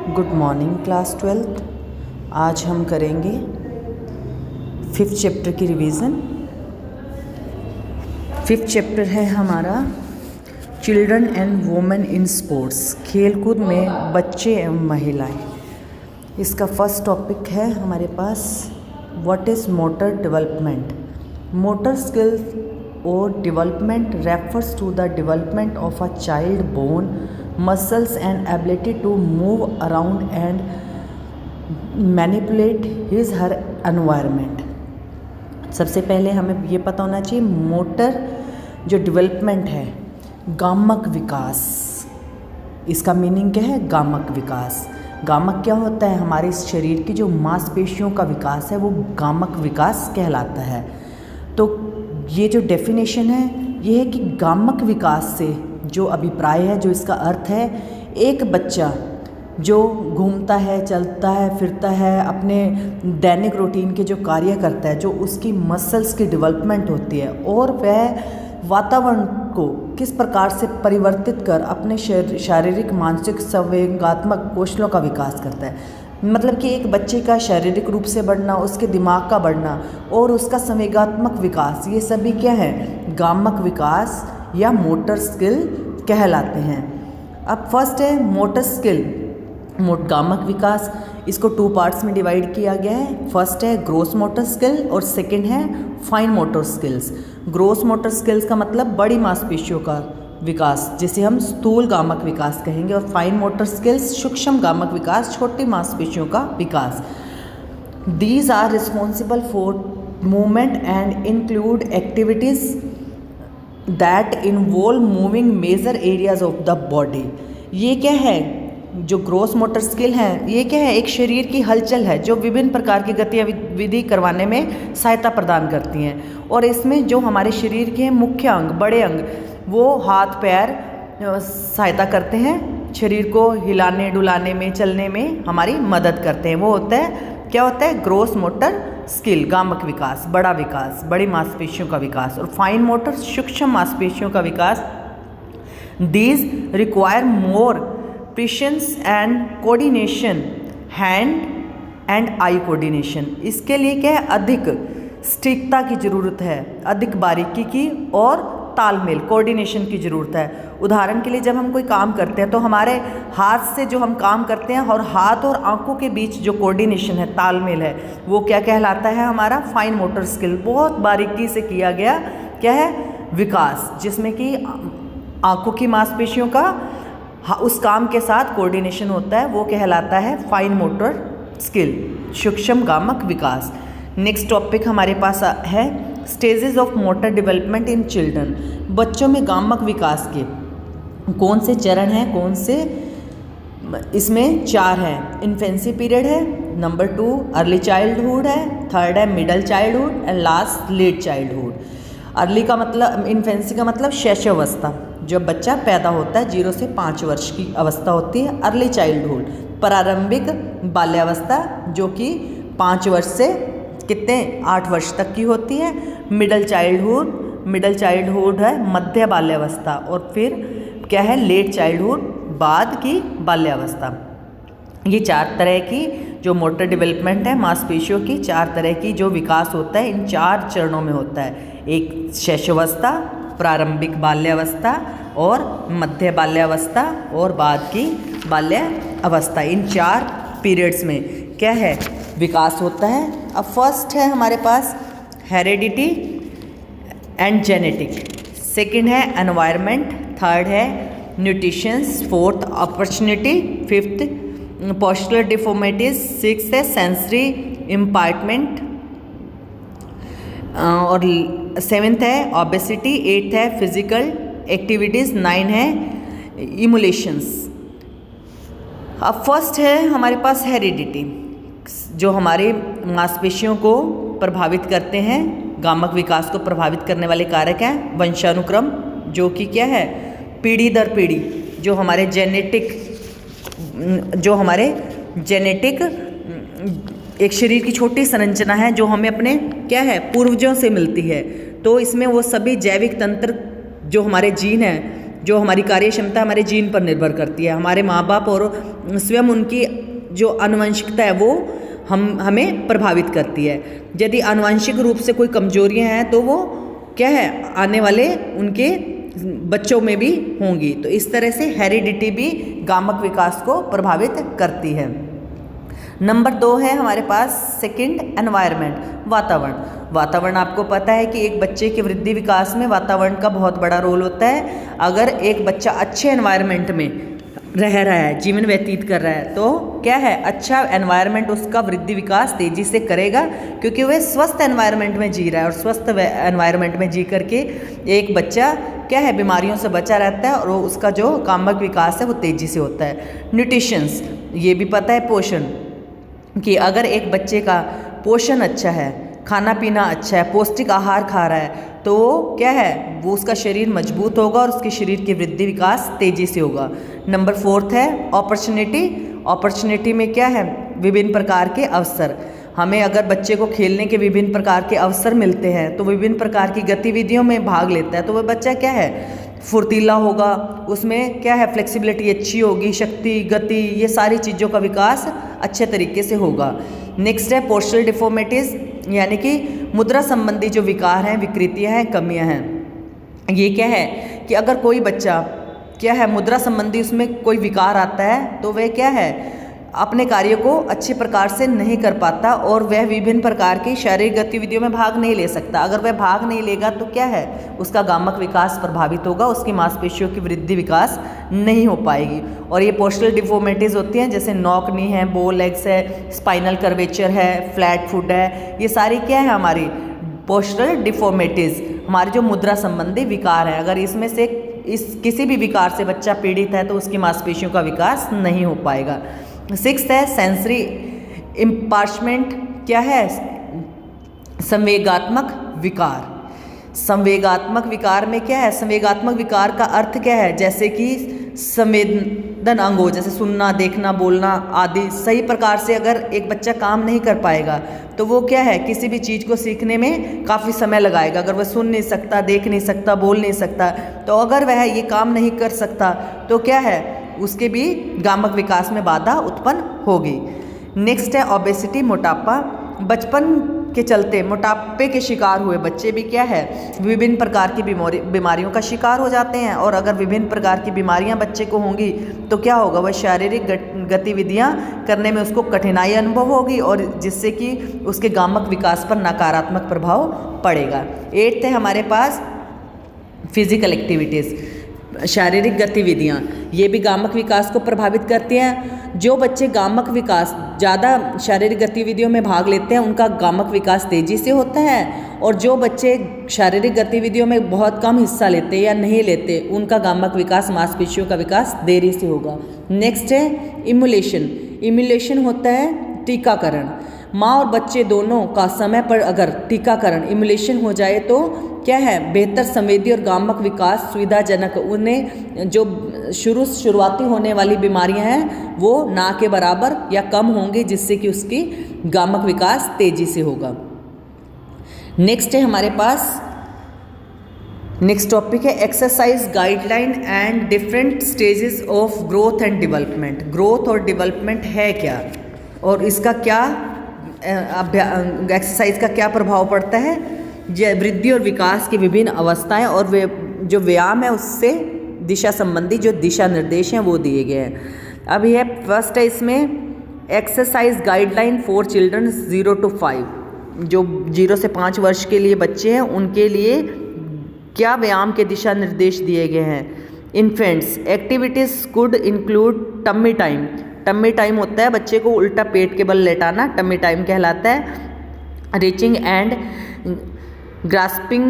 Good morning class 12th। आज हम करेंगे 5th चैप्टर की रिवीजन। 5th चैप्टर है हमारा children and women in sports, खेलकूद में बच्चे एवं महिलाएं। इसका फर्स्ट टॉपिक है हमारे पास what is motor development. Motor skills or development refers to the development of a child bone, muscles and ability to move around and manipulate his her environment। सबसे पहले हमें ये पता होना चाहिए मोटर जो डेवलपमेंट है, गामक विकास। इसका मीनिंग क्या है? गामक विकास। गामक क्या होता है? हमारे इस शरीर की जो मांसपेशियों का विकास है वो गामक विकास कहलाता है। तो ये जो डेफिनेशन है ये है कि गामक विकास से जो अभिप्राय है, जो इसका अर्थ है, एक बच्चा जो घूमता है, चलता है, फिरता है, अपने दैनिक रूटीन के जो कार्य करता है, जो उसकी मसल्स की डेवलपमेंट होती है और वह वातावरण को किस प्रकार से परिवर्तित कर अपने शारीरिक, मानसिक, संवेगात्मक कौशलों का विकास करता है। मतलब कि एक बच्चे का शारीरिक रूप से बढ़ना, उसके दिमाग का बढ़ना और उसका संवेगात्मक विकास, ये सभी क्या है? गामक विकास या मोटर स्किल कहलाते हैं। अब फर्स्ट है मोटर स्किल, गामक विकास। इसको 2 पार्ट्स में डिवाइड किया गया है। फर्स्ट है ग्रोस मोटर स्किल और सेकंड है fine motor skills. Gross motor skills का मतलब बड़ी मांसपेशियों का विकास, जिसे हम स्थूल गामक विकास कहेंगे, और फाइन मोटर स्किल्स सूक्ष्म गामक विकास, छोटी मांसपेशियों का विकास। These are responsible for movement and include activities that involve moving major areas of the body. ये क्या है? जो ग्रोस मोटर स्किल है ये क्या है? एक शरीर की हलचल है जो विभिन्न प्रकार की गतिविधि करवाने में सहायता प्रदान करती हैं। और इसमें जो हमारे शरीर के मुख्य अंग, बड़े अंग, वो हाथ पैर सहायता करते हैं, शरीर को हिलाने डुलाने में, चलने में हमारी मदद करते हैं। वो होता है, क्या होता है? ग्रोस मोटर स्किल, गामक विकास, बड़ा विकास, बड़ी मांसपेशियों का विकास। और फाइन मोटर, सूक्ष्म मांसपेशियों का विकास। These require more precision and coordination, hand and eye coordination. इसके लिए क्या है? अधिक सटीकता की ज़रूरत है, अधिक बारीकी की और तालमेल, कोऑर्डिनेशन की ज़रूरत है। उदाहरण के लिए जब हम कोई काम करते हैं तो हमारे हाथ से जो हम काम करते हैं और हाथ और आंखों के बीच जो कोऑर्डिनेशन है, तालमेल है, वो क्या कहलाता है? हमारा फाइन मोटर स्किल। बहुत बारीकी से किया गया क्या है? विकास, जिसमें कि आंखों की मांसपेशियों का उस काम के साथ कोऑर्डिनेशन होता है, वो कहलाता है फाइन मोटर स्किल, सूक्ष्म गामक विकास। नेक्स्ट टॉपिक हमारे पास है stages of motor development in children. बच्चों में गामक विकास के कौन से चरण हैं? कौन से? इसमें 4 हैं। इन्फेंसी पीरियड है, नंबर 2 अर्ली चाइल्डहुड है, थर्ड है middle childhood and last late childhood. Early का मतलब, इन्फेंसी का मतलब शैशवावस्था, जब बच्चा पैदा होता है 0 से 5 वर्ष की अवस्था होती है। अर्ली चाइल्डहुड प्रारंभिक बाल्यावस्था, जो कि 5 वर्ष से कितने 8 वर्ष तक की होती है। मिडल चाइल्डहुड है मध्य बाल्यावस्था, और फिर क्या है? लेट चाइल्डहुड, बाद की बाल्यावस्था। ये 4 तरह की जो मोटर डेवलपमेंट है मांसपेशियों की, 4 तरह की जो विकास होता है इन 4 चरणों में होता है। एक शैशवावस्था, प्रारंभिक बाल्यावस्था और मध्य बाल्यावस्था और बाद की बाल्यावस्था। इन 4 पीरियड्स में क्या है? विकास होता है। अब फर्स्ट है हमारे पास हेरेडिटी एंड जेनेटिक, सेकंड है एनवायरनमेंट, थर्ड है nutritions, fourth opportunity, fifth postural deformities, sixth है सेंसरी इम्पार्टमेंट, और 7th है ओबेसिटी, 8th है फिजिकल एक्टिविटीज़, 9 है इमुलेशंस। अब फर्स्ट है हमारे पास हेरिडिटी, जो हमारे मांसपेशियों को प्रभावित करते हैं, गामक विकास को प्रभावित करने वाले कारक हैं। वंशानुक्रम, जो कि क्या है? पीढ़ी दर पीढ़ी, जो हमारे जेनेटिक एक शरीर की छोटी संरचना है जो हमें अपने क्या है? पूर्वजों से मिलती है। तो इसमें वो सभी जैविक तंत्र जो हमारे जीन हैं जो हमारी कार्य क्षमता हमारे जीन पर निर्भर करती है। हमारे माँ बाप और स्वयं उनकी जो आनुवंशिकता है वो हमें प्रभावित करती है। यदि आनुवंशिक रूप से कोई कमजोरियां हैं तो वो क्या है आने वाले उनके बच्चों में भी होंगी। तो इस तरह से हेरिडिटी भी गामक विकास को प्रभावित करती है। नंबर 2 है हमारे पास सेकंड एनवायरनमेंट, वातावरण। वातावरण आपको पता है कि एक बच्चे के वृद्धि विकास में वातावरण का बहुत बड़ा रोल होता है। अगर एक बच्चा अच्छे एनवायरनमेंट में रह रहा है, जीवन व्यतीत कर रहा है, तो क्या है अच्छा एनवायरनमेंट उसका वृद्धि विकास तेजी से करेगा, क्योंकि वह स्वस्थ एनवायरनमेंट में जी रहा है। और स्वस्थ एनवायरनमेंट में जी करके एक बच्चा क्या है बीमारियों से बचा रहता है और उसका जो कामक विकास है वो तेजी से होता है। न्यूट्रिशंस, ये भी पता है पोषण, कि अगर एक बच्चे का पोषण अच्छा है, खाना पीना अच्छा है, पौष्टिक आहार खा रहा है, तो वो क्या है वो उसका शरीर मजबूत होगा और उसके शरीर की वृद्धि विकास तेजी से होगा। नंबर 4 है अपॉर्चुनिटी। अपॉर्चुनिटी में क्या है विभिन्न प्रकार के अवसर। हमें अगर बच्चे को खेलने के विभिन्न प्रकार के अवसर मिलते हैं तो विभिन्न प्रकार की गतिविधियों में भाग लेता है, तो वह बच्चा क्या है फुर्तीला होगा, उसमें क्या है फ्लेक्सिबिलिटी अच्छी होगी, शक्ति, गति, ये सारी चीज़ों का विकास अच्छे तरीके से होगा। नेक्स्ट है पोस्चरल डिफॉर्मिटीज़, यानी कि मुद्रा संबंधी जो विकार हैं, विकृतियां हैं, कमियां हैं। ये क्या है कि अगर कोई बच्चा क्या है मुद्रा संबंधी उसमें कोई विकार आता है तो वह क्या है अपने कार्य को अच्छे प्रकार से नहीं कर पाता और वह विभिन्न प्रकार की शारीरिक गतिविधियों में भाग नहीं ले सकता। अगर वह भाग नहीं लेगा तो क्या है उसका गामक विकास प्रभावित होगा, उसकी मांसपेशियों की वृद्धि विकास नहीं हो पाएगी। और ये पोस्चरल डिफॉर्मिटीज़ होती हैं जैसे नॉक नी है, बो लेग्स है, स्पाइनल कर्वेचर है, फ्लैट फुट है, ये सारी क्या है हमारी पोस्चरल डिफॉर्मिटीज़, हमारे जो मुद्रा संबंधी विकार हैं। अगर इसमें से किसी भी विकार से बच्चा पीड़ित है तो उसकी मांसपेशियों का विकास नहीं हो पाएगा। 6 है सेंसरी इम्पार्चमेंट, क्या है संवेगात्मक विकार। संवेगात्मक विकार में क्या है, संवेगात्मक विकार का अर्थ क्या है, जैसे कि संवेदन अंगों जैसे सुनना, देखना, बोलना आदि सही प्रकार से अगर एक बच्चा काम नहीं कर पाएगा तो वो क्या है किसी भी चीज़ को सीखने में काफ़ी समय लगाएगा। अगर वह सुन नहीं सकता, देख नहीं सकता, बोल नहीं सकता, तो अगर वह ये काम नहीं कर सकता तो क्या है उसके भी गामक विकास में बाधा उत्पन्न होगी। नेक्स्ट है ओबेसिटी, मोटापा। बचपन के चलते मोटापे के शिकार हुए बच्चे भी क्या है विभिन्न प्रकार की बीमारियों का शिकार हो जाते हैं। और अगर विभिन्न प्रकार की बीमारियां बच्चे को होंगी तो क्या होगा, वह शारीरिक गतिविधियां करने में उसको कठिनाई अनुभव होगी और जिससे कि उसके गामक विकास पर नकारात्मक प्रभाव पड़ेगा। 8 है हमारे पास फिजिकल एक्टिविटीज़, शारीरिक गतिविधियाँ, ये भी गामक विकास को प्रभावित करती हैं। जो बच्चे गामक विकास ज़्यादा शारीरिक गतिविधियों में भाग लेते हैं उनका गामक विकास तेज़ी से होता है, और जो बच्चे शारीरिक गतिविधियों में बहुत कम हिस्सा लेते या नहीं लेते उनका गामक विकास, मांसपेशियों का विकास देरी से होगा। नेक्स्ट है इम्यूलेशन। इम्यूलेशन होता है टीकाकरण। माँ और बच्चे दोनों का समय पर अगर टीकाकरण इम्यूलेशन हो जाए तो क्या है बेहतर संवेदी और गामक विकास सुविधाजनक, उन्हें जो शुरुआती होने वाली बीमारियां हैं वो ना के बराबर या कम होंगी, जिससे कि उसकी गामक विकास तेजी से होगा। नेक्स्ट है हमारे पास, नेक्स्ट टॉपिक है exercise guideline and different stages of growth and development. Growth और डेवलपमेंट है क्या और इसका क्या एक्सरसाइज का क्या प्रभाव पड़ता है, वृद्धि और विकास की विभिन्न अवस्थाएं और वे जो व्यायाम है उससे दिशा संबंधी जो दिशा निर्देश हैं वो दिए गए हैं। अब यह फर्स्ट है इसमें exercise guideline for children 0 to 5, जो 0 से 5 वर्ष के लिए बच्चे हैं उनके लिए क्या व्यायाम के दिशा निर्देश दिए गए हैं। Infants activities could include tummy time. Tummy time होता है बच्चे को उल्टा पेट के बल लेटाना, टम्मी टाइम कहलाता है। Reaching and grasping,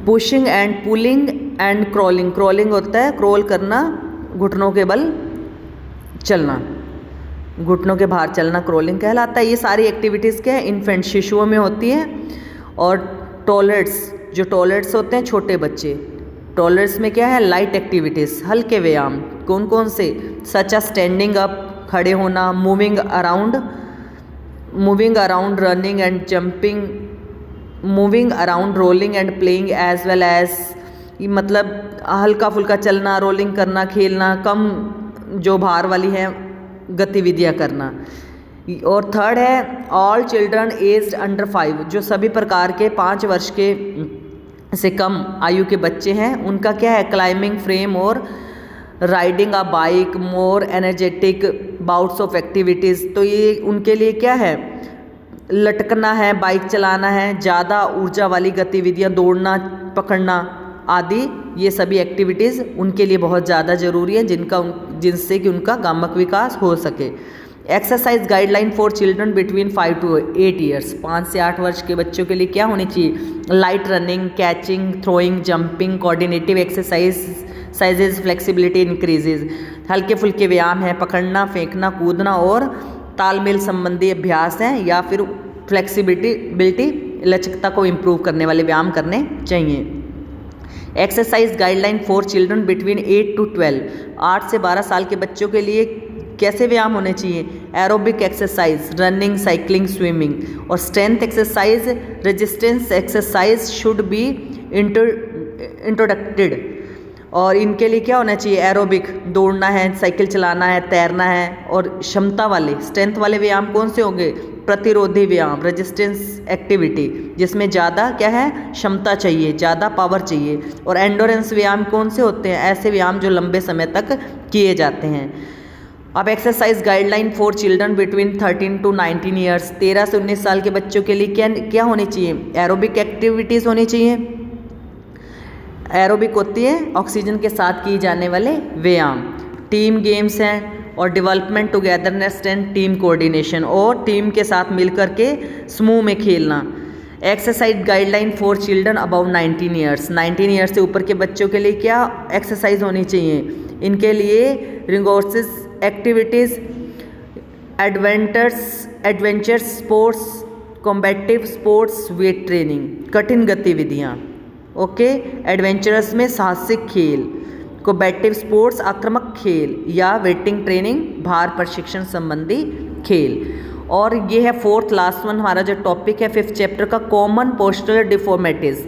pushing and pulling and crawling. Crawling होता है क्रॉल करना, घुटनों के बल चलना, घुटनों के बाहर चलना क्रॉलिंग कहलाता है। ये सारी एक्टिविटीज़ क्या है इन्फेंट शिशुओं में होती है। और टॉयलेट्स, जो टॉयलेट्स होते हैं छोटे बच्चे, टॉयलेट्स में क्या है लाइट एक्टिविटीज़, हल्के व्यायाम। कौन कौन से, सच आ स्टैंडिंग अप, खड़े होना, moving around, running and jumping, moving around, rolling and playing, as well as मतलब हल्का फुल्का चलना, रोलिंग करना, खेलना, कम जो भार वाली है गतिविधियाँ करना। और थर्ड है ऑल चिल्ड्रन एज्ड अंडर 5, जो सभी प्रकार के 5 वर्ष के से कम आयु के बच्चे हैं, उनका क्या है, क्लाइंबिंग फ्रेम और riding a bike, more energetic bouts of activities. तो ये उनके लिए क्या है, लटकना है, बाइक चलाना है, ज़्यादा ऊर्जा वाली गतिविधियाँ, दौड़ना, पकड़ना आदि, ये सभी एक्टिविटीज़ उनके लिए बहुत ज़्यादा ज़रूरी है, जिनसे कि उनका गामक विकास हो सके। Exercise guideline for children between 5 to 8 years, 5 से 8 वर्ष के बच्चों के लिए क्या होनी चाहिए, light running, catching, throwing, jumping, coordinative exercises, flexibility increases, हल्के फुल्के व्यायाम है, पकड़ना, फेंकना, कूदना और तालमेल संबंधी अभ्यास हैं, या फिर फ्लेक्सिबिलिटी, लचकता को इम्प्रूव करने वाले व्यायाम करने चाहिए। Exercise guideline for children between 8 to 12, 8 से 12 साल के बच्चों के लिए कैसे व्यायाम होने चाहिए, aerobic exercise, running, cycling, swimming, और strength exercise, resistance exercise should be introducted. और इनके लिए क्या होना चाहिए, एरोबिक, दौड़ना है, साइकिल चलाना है, तैरना है, और क्षमता वाले, स्ट्रेंथ वाले व्यायाम कौन से होंगे, प्रतिरोधी व्यायाम, रेजिस्टेंस एक्टिविटी, जिसमें ज़्यादा क्या है, क्षमता चाहिए, ज़्यादा पावर चाहिए। और एंडोरेंस व्यायाम कौन से होते हैं, ऐसे व्यायाम जो लंबे समय तक किए जाते हैं। अब exercise guideline for children between 13 to 19 years, 13 से 19 साल के बच्चों के लिए क्या क्या होनी चाहिए, एरोबिक एक्टिविटीज़ होनी चाहिए। एरोबिक होती है ऑक्सीजन के साथ किए जाने वाले व्यायाम, टीम गेम्स हैं, और development, togetherness and team coordination, और टीम के साथ मिलकर के समूह में खेलना। Exercise guideline for children about 19 years, 19 years से ऊपर के बच्चों के लिए क्या एक्सरसाइज होनी चाहिए, इनके लिए rigorous activities, adventures sports, combative sports, weight training, कठिन गतिविधियाँ, ओके, एडवेंचरस में साहसिक खेल, कॉम्बैटिव स्पोर्ट्स आक्रामक खेल, या वेटिंग ट्रेनिंग भार प्रशिक्षण संबंधी खेल। और ये है फोर्थ लास्ट वन हमारा जो टॉपिक है 5th चैप्टर का, common postural deformities.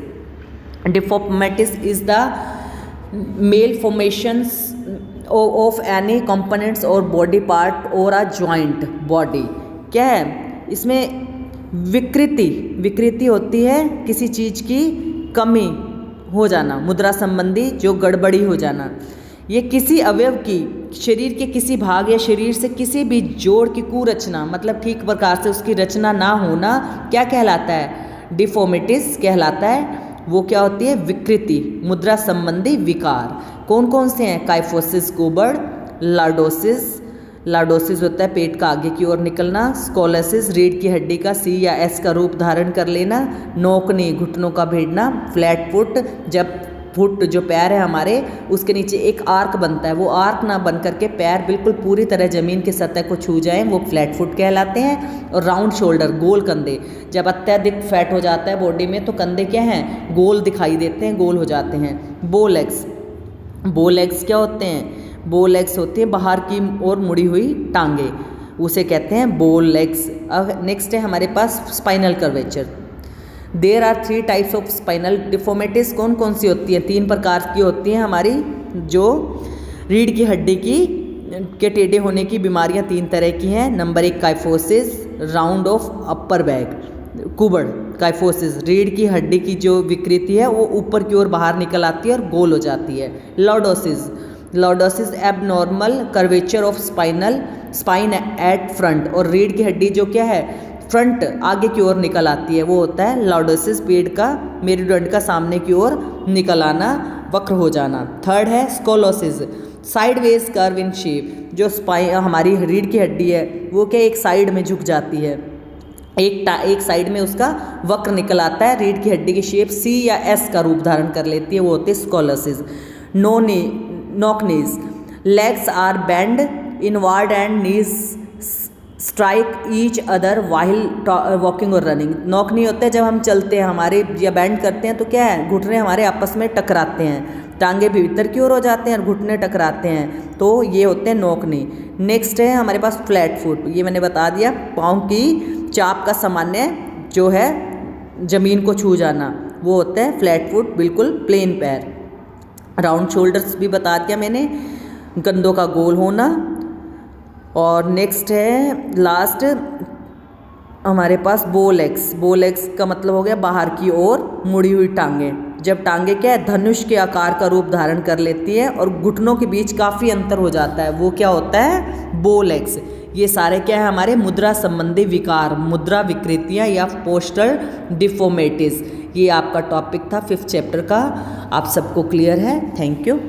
Deformities is the malformations of any components और बॉडी पार्ट और अ जॉइंट बॉडी। क्या है इसमें, विकृति होती है किसी चीज़ की कमी हो जाना, मुद्रा संबंधी जो गड़बड़ी हो जाना। ये किसी अवयव की, शरीर के किसी भाग या शरीर से किसी भी जोड़ की कुरचना, मतलब ठीक प्रकार से उसकी रचना ना होना, क्या कहलाता है, डिफॉर्मिटीज कहलाता है। वो क्या होती है, विकृति, मुद्रा संबंधी विकार। कौन कौन से हैं, काइफोसिस कुबड़, लार्डोसिस होता है पेट का आगे की ओर निकलना, स्कोलेसिस रीढ़ की हड्डी का सी या एस का रूप धारण कर लेना, नोकनी घुटनों का भिड़ना, फ्लैट फुट, जब फुट जो पैर है हमारे उसके नीचे एक आर्क बनता है, वो आर्क ना बन करके पैर बिल्कुल पूरी तरह ज़मीन की सतह को छू जाएं, वो फ्लैट फुट कहलाते हैं। और राउंड शोल्डर, गोल कंधे, जब अत्यधिक फैट हो जाता है बॉडी में तो कंधे क्या हैं, गोल दिखाई देते हैं, गोल हो जाते हैं। बो लेग्स क्या होते हैं, बो लेग्स होती हैं बाहर की ओर मुड़ी हुई टांगे, उसे कहते हैं बो लेग्स। अब नेक्स्ट है हमारे पास spinal curvature. There are 3 types of spinal deformities. कौन कौन सी होती हैं, 3 प्रकार की होती हैं हमारी, जो रीढ़ की हड्डी के टेढ़े होने की बीमारियां 3 तरह की हैं। Number 1 kyphosis, round of upper back, कुबड़, काइफोसिस, रीढ़ की हड्डी की जो विकृति है वो ऊपर की ओर बाहर निकल आती है और गोल हो जाती है। Lordosis abnormal curvature of spine at front, और रीढ़ की हड्डी जो क्या है फ्रंट आगे की ओर निकल आती है, वो होता है लॉर्डोसिस, पेड़ का मेरुदंड का सामने की ओर निकल आना, वक्र हो जाना। थर्ड है scoliosis, sideways curve in shape, जो हमारी रीढ़ की हड्डी है वो क्या एक साइड में झुक जाती है, एक साइड में उसका वक्र निकल आता है, रीढ़ की हड्डी की शेप सी या एस का रूप धारण कर लेती है, वो होती है scoliosis. Knock knees, legs are bend inward and knees strike each other while walking और रनिंग। नॉक नी होता है जब हम चलते हैं हमारे या बैंड करते हैं तो क्या है, घुटने हमारे आपस में टकराते हैं, टांगे भी भीतर की ओर हो जाते हैं और घुटने टकराते हैं, तो ये होते हैं नॉक नी। नेक्स्ट है हमारे पास फ्लैट फुट, ये मैंने बता दिया, पाँव की चाप का सामान्य जो है जमीन को छू जाना, वो होता है फ्लैट फुट, बिल्कुल प्लेन पैर। राउंड शोल्डर्स भी बता दिया मैंने, कंधों का गोल होना। और नेक्स्ट है लास्ट हमारे पास बो लेग्स। बो लेग्स का मतलब हो गया बाहर की ओर मुड़ी हुई टांगें। जब टांगे क्या है धनुष के आकार का रूप धारण कर लेती है और घुटनों के बीच काफ़ी अंतर हो जाता है, वो क्या होता है, बो लेग्स। ये सारे क्या है हमारे मुद्रा संबंधी विकार, मुद्रा विकृतियाँ या पोस्टल डिफॉर्मिटीज। ये आपका टॉपिक था 5th चैप्टर का। आप सबको क्लियर है? Thank you.